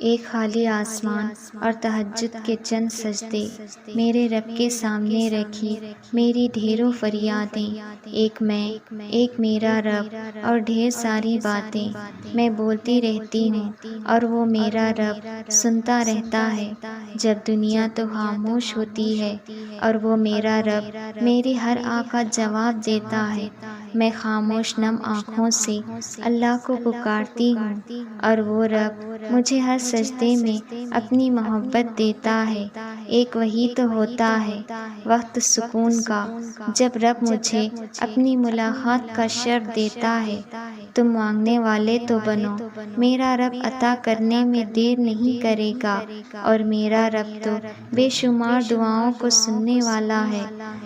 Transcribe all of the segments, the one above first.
ایک خالی آسمان اور تہجد کے چند سجدے میرے رب کے سامنے رکھی میری ڈھیروں فریادیں، ایک میں، ایک میرا رب اور ڈھیر ساری باتیں میں بولتی رہتی ہوں اور وہ میرا رب سنتا رہتا ہے۔ جب دنیا تو خاموش ہوتی ہے اور وہ میرا رب میری ہر کا جواب دیتا ہے، میں خاموش نم آنکھوں سے اللہ کو پکارتی ہوں اور وہ رب مجھے ہر سجدے میں اپنی محبت دیتا ہے۔ ایک وہی تو ہوتا ہے وقت سکون کا جب رب مجھے اپنی ملاقات کا شرف دیتا ہے۔ تم مانگنے والے تو بنو، میرا رب عطا کرنے میں دیر نہیں کرے گا، اور میرا رب تو بے شمار دعاؤں کو سننے والا ہے۔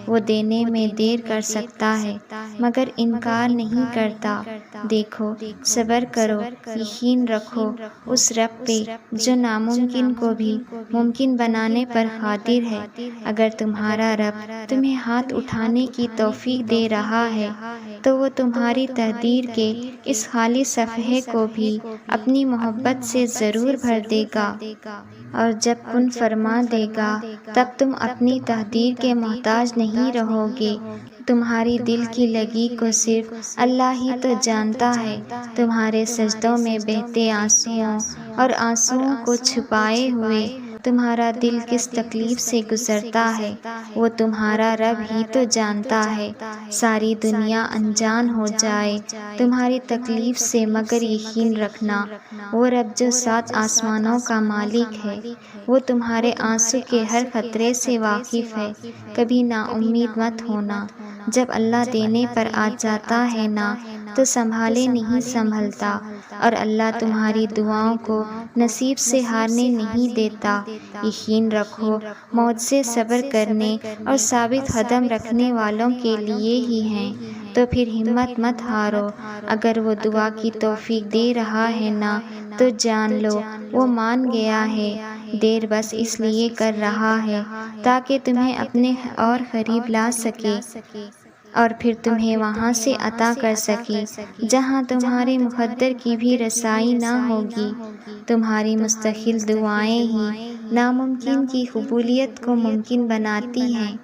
وہ دینے میں دیر کر سکتا ہے مگر انکار نہیں کرتا۔ دیکھو، صبر کرو، یقین رکھو اس رب پہ جو ناممکن کو بھی ممکن بنانے پر قادر ہے۔ اگر تمہارا رب تمہیں ہاتھ اٹھانے کی توفیق دے رہا ہے تو وہ تمہاری تقدیر کے اس خالی صفحے کو بھی اپنی محبت سے ضرور بھر دے گا، اور جب کن فرما دے گا تب تم اپنی تقدیر کے محتاج نہیں رہو گے۔ تمہاری دل کی لگی کو صرف اللہ ہی تو جانتا ہے۔ تمہارے سجدوں میں بہتے آنسوؤں اور آنسوؤں کو چھپائے ہوئے تمہارا دل کس تکلیف سے گزرتا ہے، وہ تمہارا رب ہی تو جانتا ہے۔ ساری دنیا انجان ہو جائے تمہاری تکلیف سے مگر یقین رکھنا، وہ رب جو 7 آسمانوں کا مالک ہے، وہ تمہارے آنسو کے ہر قطرے سے واقف ہے۔ کبھی نا امید مت ہونا، جب اللہ دینے پر آ جاتا ہے نا تو سنبھالے نہیں سنبھلتا، اور اللہ تمہاری دعاؤں کو نصیب سے ہارنے نہیں دیتا۔ یقین رکھو، معجزے صبر کرنے اور ثابت قدم رکھنے والوں کے لیے ہی ہیں، تو پھر ہمت مت ہارو۔ اگر وہ دعا کی توفیق دے رہا ہے نا تو جان لو وہ مان گیا ہے۔ دیر بس اس لیے کر رہا ہے تاکہ تمہیں اپنے اور قریب لا سکے، اور پھر تمہیں وہاں سے عطا کر سکے جہاں تمہارے مقدر کی بھی رسائی نہ ہوگی۔ تمہاری مستقل دعائیں ہی ناممکن کی قبولیت کو ممکن بناتی ہیں۔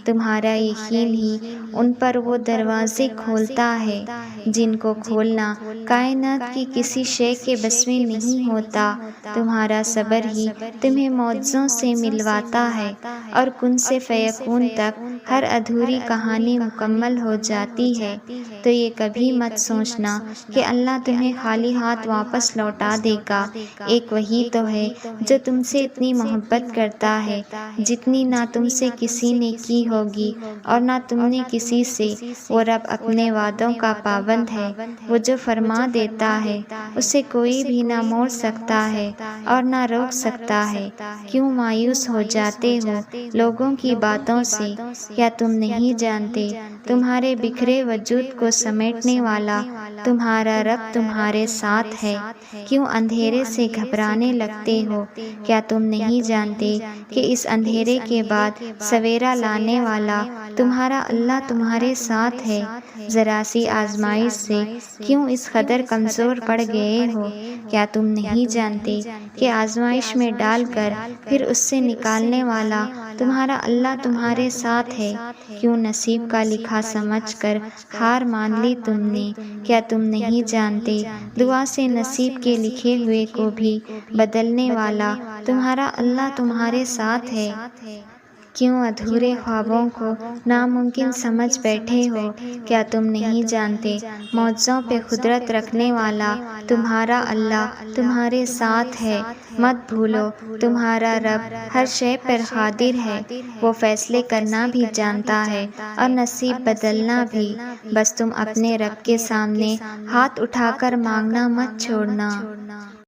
تمہارا یقین ہی ان پر وہ دروازے کھولتا ہے جن کو کھولنا کائنات کی کسی شے کے بس میں نہیں ہوتا۔ تمہارا صبر ہی تمہیں معجزوں سے ملواتا ہے، اور کن سے فیکون تک ہر ادھوری کہانی مکمل ہو جاتی ہے۔ تو یہ کبھی مت سوچنا کہ اللہ تمہیں خالی ہاتھ واپس لوٹا دے گا۔ ایک وہی تو ہے جو تم سے اتنی محبت کرتا ہے جتنی نہ تم سے کسی نے کی ہوگی اور نہ تم نے کسی سے۔ وہ رب اپنے وعدوں کا پابند ہے، وہ جو فرما دیتا ہے اسے کوئی بھی نہ موڑ سکتا ہے اور نہ روک سکتا ہے۔ کیوں مایوس ہو جاتے ہو لوگوں کی باتوں سے؟ کیا تم نہیں جانتے تمہارے بکھرے وجود کو سمیٹنے والا تمہارا رب تمہارے ساتھ ہے؟ کیوں اندھیرے سے گھبرانے لگتے ہو؟ کیا تم نہیں جانتے کہ اس اندھیرے کے بعد سویرا لانے والا تمہارا اللہ تمہارے ساتھ ہے؟ ذرا سی آزمائش سے کیوں اس قدر کمزور پڑ گئے ہو؟ کیا تم نہیں جانتے کہ آزمائش میں ڈال کر پھر اس سے نکالنے والا تمہارا اللہ تمہارے ساتھ ہے؟ کیوں نصیب کا لکھا سمجھ کر ہار مان لی تم نے؟ کیا تم نہیں جانتے دعا سے نصیب کے لکھے ہوئے کو بھی بدلنے والا تمہارا اللہ تمہارے ساتھ ہے؟ کیوں ادھورے خوابوں کو ناممکن سمجھ بیٹھے ہو؟ کیا تم نہیں جانتے معجزوں پہ قدرت رکھنے والا تمہارا اللہ تمہارے ساتھ ہے؟ مت بھولو تمہارا رب ہر شے پر قادر ہے، وہ فیصلے کرنا بھی جانتا ہے اور نصیب بدلنا بھی۔ بس تم اپنے رب کے سامنے ہاتھ اٹھا کر مانگنا مت چھوڑنا۔